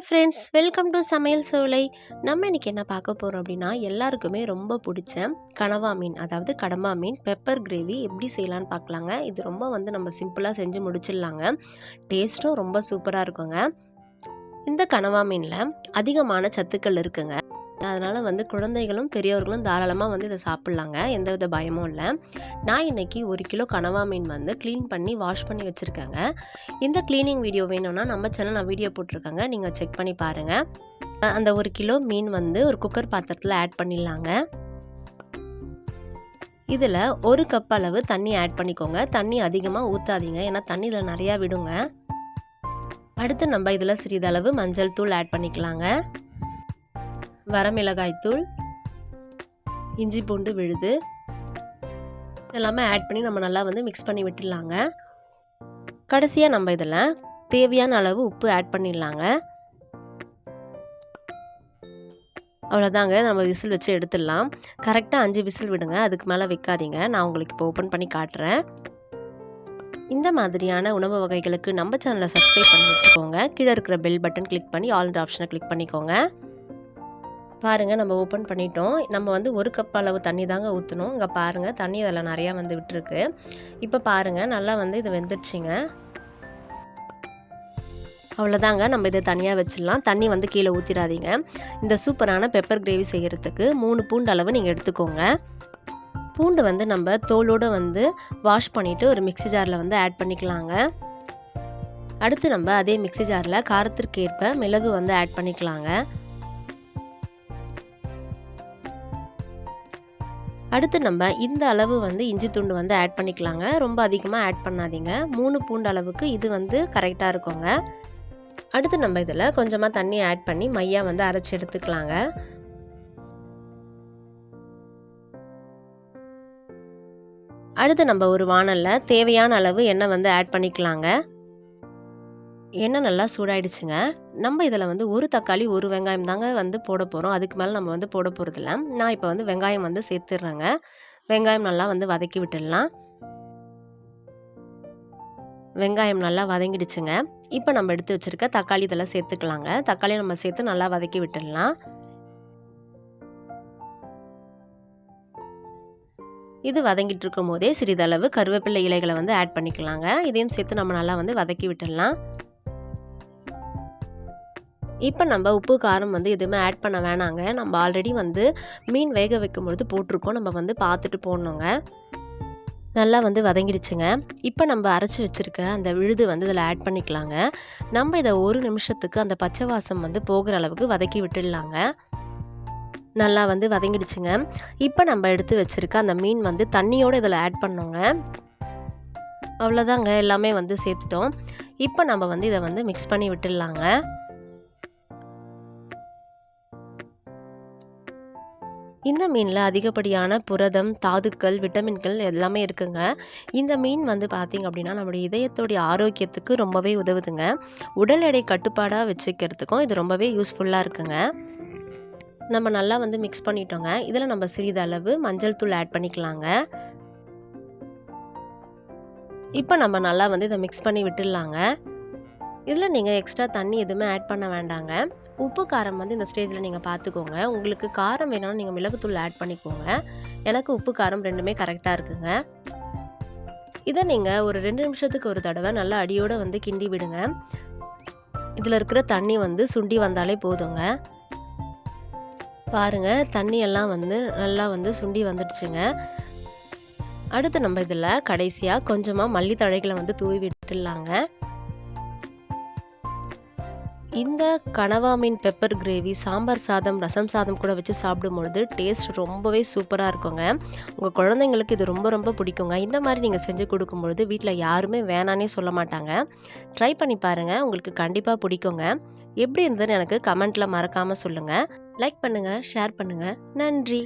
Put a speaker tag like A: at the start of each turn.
A: Hi friends, welcome to சமையல் சோலை. நம்ம இன்றைக்கி என்ன பார்க்க போகிறோம் அப்படின்னா, எல்லாருக்குமே ரொம்ப பிடிச்ச கனவா மீன், அதாவது கடம்பா மீன் பெப்பர் கிரேவி எப்படி செய்யலான்னு பார்க்கலாங்க. இது ரொம்ப நம்ம சிம்பிளாக செஞ்சு முடிச்சிடலாங்க. டேஸ்ட்டும் ரொம்ப சூப்பராக இருக்குங்க. இந்த கனவா மீனில் அதிகமான சத்துக்கள் இருக்குங்க. அதனால் குழந்தைகளும் பெரியவர்களும் தாராளமாக இதை சாப்பிட்லாங்க. எந்தவித பயமும் இல்லை. நான் இன்றைக்கி 1 கிலோ கனவா மீன் க்ளீன் பண்ணி வாஷ் பண்ணி வச்சுருக்கேங்க. இந்த க்ளீனிங் வீடியோ வேணும்னா நம்ம சேனல் நான் வீடியோ போட்டிருக்கேங்க, நீங்கள் செக் பண்ணி பாருங்கள். அந்த 1 கிலோ மீன் ஒரு குக்கர் பாத்திரத்தில் ஆட் பண்ணிடலாங்க. இதில் 1 கப் அளவு தண்ணி ஆட் பண்ணிக்கோங்க. தண்ணி அதிகமாக ஊற்றாதீங்க, ஏன்னா தண்ணி இதில் நிறையா விடுங்க. அடுத்து நம்ம இதில் சிறிதளவு மஞ்சள் தூள் ஆட் பண்ணிக்கலாங்க. வரமிளகாய் தூள், இஞ்சி பூண்டு விழுது எல்லாமே ஆட் பண்ணி நம்ம நல்லா மிக்ஸ் பண்ணி விட்டுடலாங்க. கடைசியாக நம்ம இதில் தேவையான அளவு உப்பு ஆட் பண்ணிடலாங்க. அவ்வளோதாங்க, நம்ம விசில் வச்சு எடுத்துடலாம். கரெக்டாக 5 விசில் விடுங்க, அதுக்கு மேலே வைக்காதீங்க. நான் உங்களுக்கு இப்போ ஓப்பன் பண்ணி காட்டுறேன். இந்த மாதிரியான உணவு வகைகளுக்கு நம்ம சேனலை சப்ஸ்கிரைப் பண்ணி வச்சுக்கோங்க. கீழே இருக்கிற பெல் பட்டன் கிளிக் பண்ணி ஆல் ஆப்ஷனை கிளிக் பண்ணிக்கோங்க. பாருங்கள், நம்ம ஓப்பன் பண்ணிட்டோம். நம்ம 1 கப் அளவு தண்ணி தாங்க ஊற்றணும். இங்கே பாருங்கள், தண்ணி அதில் நிறையா விட்டுருக்கு. இப்போ பாருங்கள், நல்லா இது வெந்துடுச்சிங்க. அவ்வளோதாங்க, நம்ம இதை தனியாக வச்சிடலாம். தண்ணி கீழே ஊற்றிடாதீங்க. இந்த சூப்பரான பெப்பர் கிரேவி செய்கிறதுக்கு 3 பூண்டு அளவு நீங்கள் எடுத்துக்கோங்க. பூண்டு நம்ம தோலோடு வாஷ் பண்ணிவிட்டு ஒரு மிக்ஸி ஜாரில் ஆட் பண்ணிக்கலாங்க. அடுத்து நம்ம அதே மிக்ஸி ஜாரில் காரத்திற்கு ஏற்ப மிளகு ஆட் பண்ணிக்கலாங்க. அடுத்து நம்ம இந்த அளவு இஞ்சி துண்டு ஆட் பண்ணிக்கலாங்க. ரொம்ப அதிகமாக ஆட் பண்ணாதீங்க. 3 பூண்டு அளவுக்கு இது கரெக்டாக இருக்குங்க. அடுத்து நம்ம இதில் கொஞ்சமாக தண்ணி ஆட் பண்ணி மையாக அரைச்சி எடுத்துக்கலாங்க. அடுத்து நம்ம ஒரு வாணலில் தேவையான அளவு எண்ணெய் ஆட் பண்ணிக்கலாங்க. எண்ணெய் நல்லா சூடாயிடுச்சுங்க. நம்ம இதில் 1 தக்காளி 1 வெங்காயம் தாங்க போட போகிறோம். அதுக்கு மேலே நம்ம போட போகிறதில்ல. நான் இப்போ வெங்காயம் சேர்த்துடுறேங்க. வெங்காயம் நல்லா வதக்கி விட்டுடலாம். வெங்காயம் நல்லா வதங்கிடுச்சுங்க. இப்போ நம்ம எடுத்து வச்சுருக்க தக்காளி இதெல்லாம் சேர்த்துக்கலாங்க. தக்காளி நம்ம சேர்த்து நல்லா வதக்கி விட்டுடலாம். இது வதங்கிட்டு இருக்கும் போதே சிறிதளவு கருவேப்பிலை இலைகளை ஆட் பண்ணிக்கலாங்க. இதையும் சேர்த்து நம்ம நல்லா வதக்கி விட்டுடலாம். இப்போ நம்ம உப்பு காரம் எதுவுமே ஆட் பண்ண வேணாங்க. நம்ம ஆல்ரெடி மீன் வேக வைக்கும் பொழுது போட்டிருக்கோம். நம்ம பார்த்துட்டு போடணுங்க. நல்லா வதங்கிடுச்சுங்க. இப்போ நம்ம அரைச்சி வச்சுருக்க அந்த விழுது இதில் ஆட் பண்ணிக்கலாங்க. நம்ம இதை 1 நிமிஷத்துக்கு அந்த பச்சை வாசம் போகிற அளவுக்கு வதக்கி விட்டுடலாங்க. நல்லா வதங்கிடுச்சுங்க. இப்போ நம்ம எடுத்து வச்சுருக்க அந்த மீன் தண்ணியோடு இதில் ஆட் பண்ணோங்க. அவ்வளோதாங்க, எல்லாமே சேர்த்துட்டோம். இப்போ நம்ம இதை மிக்ஸ் பண்ணி விட்டுடலாங்க. இந்த மீனில் அதிகப்படியான புரதம், தாதுக்கள், விட்டமின்கள் எல்லாமே இருக்குங்க. இந்த மீன் பார்த்திங்க அப்படின்னா நம்மளுடைய இதயத்தோடைய ஆரோக்கியத்துக்கு ரொம்பவே உதவுதுங்க. உடல் எடை கட்டுப்பாடாக வச்சுக்கிறதுக்கும் இது ரொம்பவே யூஸ்ஃபுல்லாக இருக்குங்க. நம்ம நல்லா மிக்ஸ் பண்ணிட்டோங்க. இதில் நம்ம சிறிதளவு மஞ்சள் தூள் ஆட் பண்ணிக்கலாங்க. இப்போ நம்ம நல்லா இதை மிக்ஸ் பண்ணி விட்டுடலாங்க. இதில் நீங்கள் எக்ஸ்ட்ரா தண்ணி எதுவுமே ஆட் பண்ண வேண்டாங்க. உப்பு காரம் இந்த ஸ்டேஜில் நீங்கள் பார்த்துக்கோங்க. உங்களுக்கு காரம் வேணும்னா நீங்கள் மிளகுத்தூள் ஆட் பண்ணிக்கோங்க. எனக்கு உப்பு காரம் ரெண்டுமே கரெக்டாக இருக்குங்க. இதை நீங்கள் ஒரு 2 நிமிஷத்துக்கு ஒரு தடவை நல்லா அடியோடு கிண்டி விடுங்க. இதில் இருக்கிற தண்ணி சுண்டி வந்தாலே போதுங்க. பாருங்கள், தண்ணியெல்லாம் நல்லா சுண்டி வந்துடுச்சுங்க. அடுத்து நம்ம இதில் கடைசியாக கொஞ்சமாக மல்லித்தழைகளை தூவி விட்டுடலாங்க. இந்த கனவா மீன் பெப்பர் கிரேவி சாம்பார் சாதம், ரசம் சாதம் கூட வச்சு சாப்பிடும்பொழுது டேஸ்ட் ரொம்பவே சூப்பராக இருக்குங்க. உங்கள் குழந்தைங்களுக்கு இது ரொம்ப ரொம்ப பிடிக்குங்க. இந்த மாதிரி நீங்கள் செஞ்சு கொடுக்கும்பொழுது வீட்டில் யாருமே வேணானே சொல்ல மாட்டாங்க. ட்ரை பண்ணி பாருங்கள், உங்களுக்கு கண்டிப்பாக பிடிக்குங்க. எப்படி இருந்ததுன்னு எனக்கு கமெண்ட்டில் மறக்காமல் சொல்லுங்கள். லைக் பண்ணுங்கள், ஷேர் பண்ணுங்கள். நன்றி.